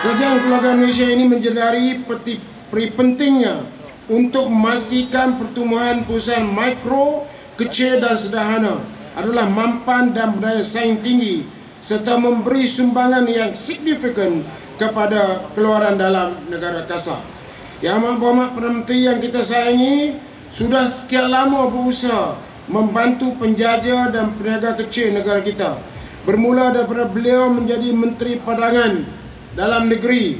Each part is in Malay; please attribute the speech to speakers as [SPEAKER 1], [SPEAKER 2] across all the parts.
[SPEAKER 1] Kerajaan Keluarga Malaysia ini menjedari peri pentingnya untuk memastikan pertumbuhan perusahaan mikro, kecil dan sederhana adalah mampan dan berdaya saing tinggi serta memberi sumbangan yang signifikan kepada keluaran dalam negara kasar. Yang Amat Berhormat Perdana Menteri yang kita sayangi sudah sekian lama berusaha membantu penjaja dan peniaga kecil negara kita. Bermula daripada beliau menjadi Menteri Perdagangan Dalam Negeri,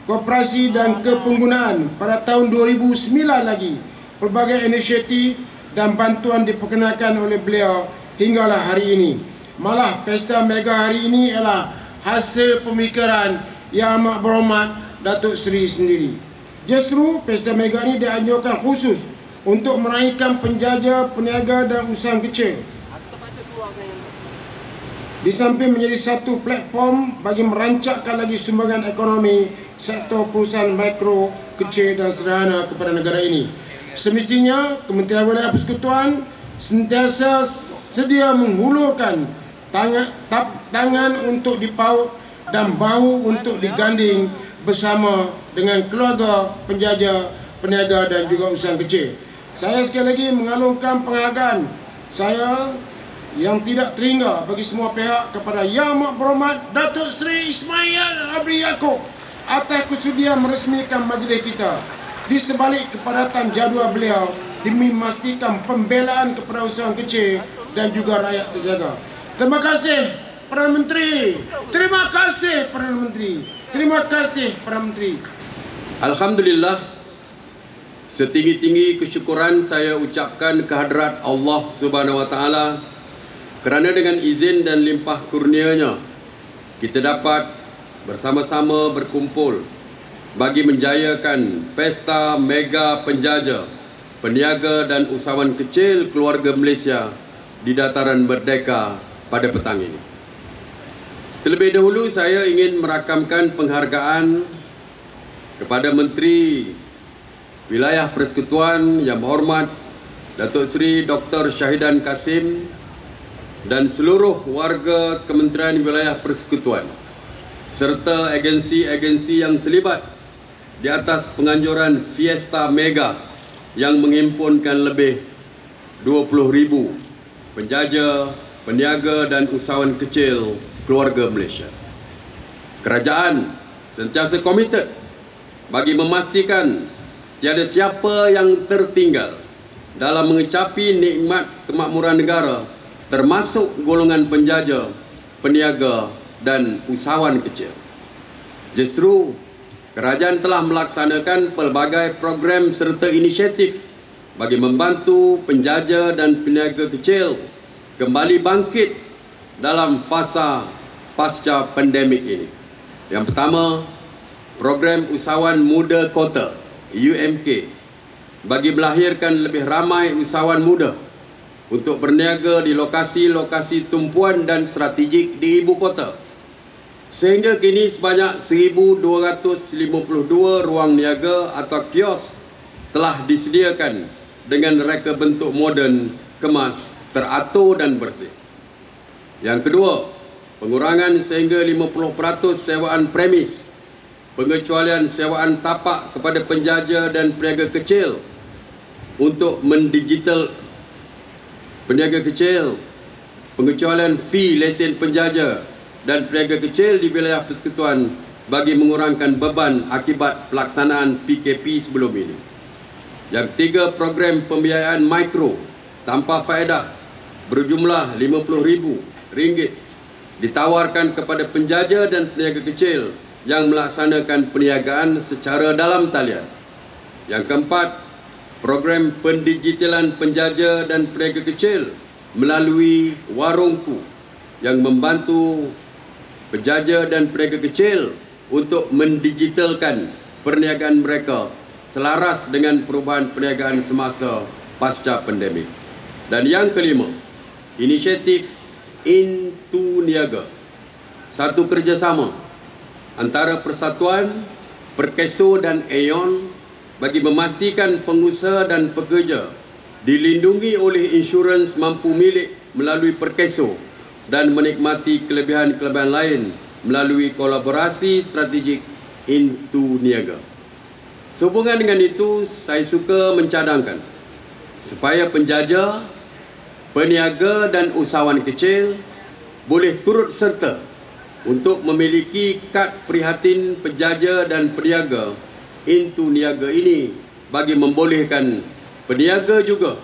[SPEAKER 1] Koperasi dan Kepenggunaan pada tahun 2009 lagi. Pelbagai inisiatif dan bantuan diperkenalkan oleh beliau hinggalah hari ini. Malah Pesta Mega hari ini ialah hasil pemikiran Yang Amat Berhormat Datuk Seri sendiri. Justru Pesta Mega ini dianjurkan khusus untuk meraihkan penjaja, peniaga dan usaha kecil. Di samping menjadi satu platform bagi merancangkan lagi sumbangan ekonomi sektor perusahaan mikro, kecil dan sederhana kepada negara ini. Semestinya Kementerian Wilayah Persekutuan sentiasa sedia menghulurkan tangan untuk dipaut dan bahu untuk diganding bersama dengan keluarga, penjaja, peniaga dan juga usaha kecil. Saya sekali lagi mengalungkan penghargaan saya yang tidak terhingga bagi semua pihak kepada Yang Amat Berhormat Datuk Seri Ismail Abri Yaakob atas kesudian meresmikan majlis kita di sebalik kepadatan jadual beliau demi memastikan pembelaan kepada usaha kecil dan juga rakyat terjaga. Terima kasih Perdana Menteri. Terima kasih Perdana Menteri. Terima kasih Perdana Menteri.
[SPEAKER 2] Alhamdulillah, setinggi-tinggi kesyukuran saya ucapkan kehadrat Allah Subhanahu Wa Taala kerana dengan izin dan limpah kurnia-Nya kita dapat bersama-sama berkumpul bagi menjayakan Pesta Mega Penjaja, Peniaga dan Usahawan Kecil Keluarga Malaysia di Dataran Merdeka pada petang ini. Terlebih dahulu saya ingin merakamkan penghargaan kepada Menteri Wilayah Persekutuan Yang Berhormat Datuk Seri Dr. Syahidan Kasim dan seluruh warga Kementerian Wilayah Persekutuan serta agensi-agensi yang terlibat di atas penganjuran Fiesta Mega yang menghimpunkan lebih 20,000 penjaja, peniaga dan usahawan kecil keluarga Malaysia. Kerajaan sentiasa komited bagi memastikan tiada siapa yang tertinggal dalam mengecapi nikmat kemakmuran negara, termasuk golongan penjaja, peniaga dan usahawan kecil. Justru, kerajaan telah melaksanakan pelbagai program serta inisiatif bagi membantu penjaja dan peniaga kecil kembali bangkit dalam fasa pasca pandemik ini. Yang pertama, program Usahawan Muda Kota UMK bagi melahirkan lebih ramai usahawan muda untuk berniaga di lokasi-lokasi tumpuan dan strategik di ibu kota. Sehingga kini sebanyak 1,252 ruang niaga atau kios telah disediakan dengan reka bentuk moden, kemas, teratur dan bersih. Yang kedua, pengurangan sehingga 50% sewaan premis, pengecualian sewaan tapak kepada penjaja dan peniaga kecil untuk mendigital peniaga kecil, pengecualian fee lesen penjaja dan peniaga kecil di wilayah persekutuan bagi mengurangkan beban akibat pelaksanaan PKP sebelum ini. Yang ketiga, program pembiayaan mikro tanpa faedah berjumlah RM50,000 ditawarkan kepada penjaja dan peniaga kecil yang melaksanakan perniagaan secara dalam talian. Yang keempat, program pendigitalan penjaja dan peniaga kecil melalui Warungku yang membantu penjaja dan peniaga kecil untuk mendigitalkan perniagaan mereka selaras dengan perubahan perniagaan semasa pasca pandemik. Dan yang kelima, inisiatif Into Niaga, satu kerjasama antara Persatuan, Perkeso dan Aeon bagi memastikan pengusaha dan pekerja dilindungi oleh insurans mampu milik melalui Perkeso dan menikmati kelebihan-kelebihan lain melalui kolaborasi strategik Into Niaga. Sehubungan dengan itu, saya suka mencadangkan supaya penjaja, peniaga dan usahawan kecil boleh turut serta untuk memiliki kad prihatin penjaja dan peniaga Into Niaga ini bagi membolehkan peniaga juga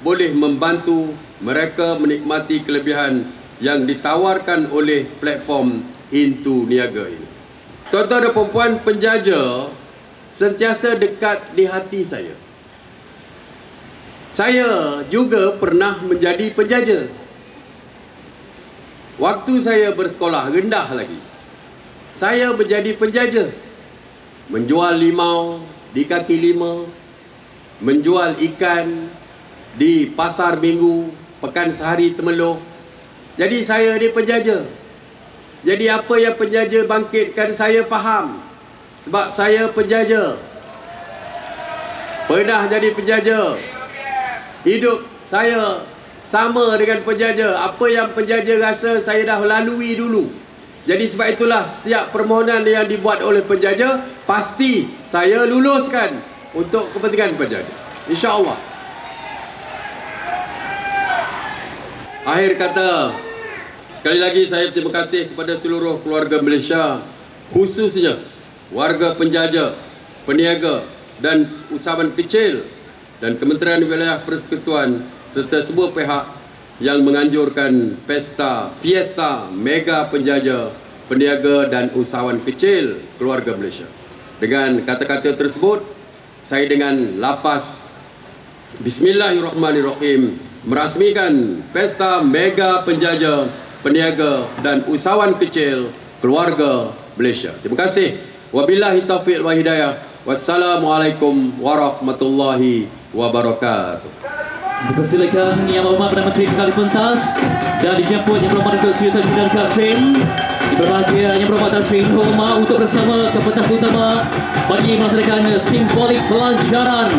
[SPEAKER 2] boleh membantu mereka menikmati kelebihan yang ditawarkan oleh platform Into Niaga ini. Tuan-tuan dan puan-puan, penjaja sentiasa dekat di hati saya. Saya juga pernah menjadi penjaja. Waktu saya bersekolah rendah lagi, saya menjadi penjaja. Menjual limau di kaki lima, menjual ikan di pasar minggu, pekan sehari Temeloh. Jadi saya ni penjaja. Jadi apa yang penjaja bangkitkan saya faham. Sebab saya penjaja. Pernah jadi penjaja. Hidup saya sama dengan penjaja. Apa yang penjaja rasa saya dah lalui dulu. Jadi sebab itulah setiap permohonan yang dibuat oleh penjaja pasti saya luluskan untuk kepentingan penjaja. InsyaAllah. Akhir kata, sekali lagi saya terima kasih kepada seluruh keluarga Malaysia, khususnya warga penjaja, peniaga dan usahawan kecil dan Kementerian Wilayah Persekutuan serta semua pihak yang menganjurkan fiesta mega penjaja, peniaga dan usahawan kecil keluarga Malaysia. Dengan kata-kata tersebut, saya dengan lafaz Bismillahirrahmanirrahim merasmikan pesta mega penjaja, peniaga dan usahawan kecil keluarga Malaysia. Terima kasih. Wabillahi taufiq wal hidayah. Wassalamualaikum warahmatullahi wabarakatuh.
[SPEAKER 3] Dipersilakan Yang Berhormat Perdana Menteri Kekali Pentas dan dijemput Yang Berhormat Datuk Seri Tan Sri Kasim. Diberbahagia Yang Berhormat Tan Sri Nur Umar untuk bersama ke pentas utama bagi melaksanakan simbolik pelancaran